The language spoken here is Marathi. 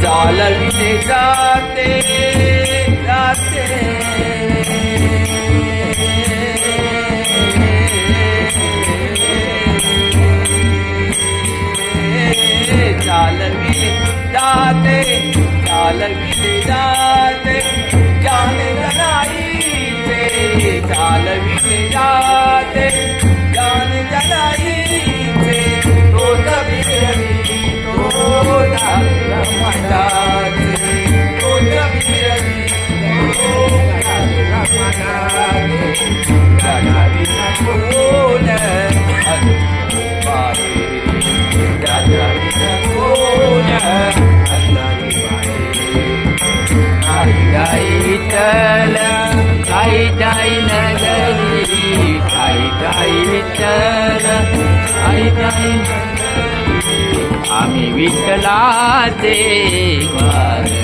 चालविले जाते जाते चालविले जाते चालविले जाते जाने जनाईचे चालविले जाते जाने जनाईचे तो जबिरवी तो मनाचे तो जबिरवी तो मनाचे जगावी कोण आई जाई नगरी आई जाई विठ्ठल आई जाई आम्ही विठ्ठलाचे वार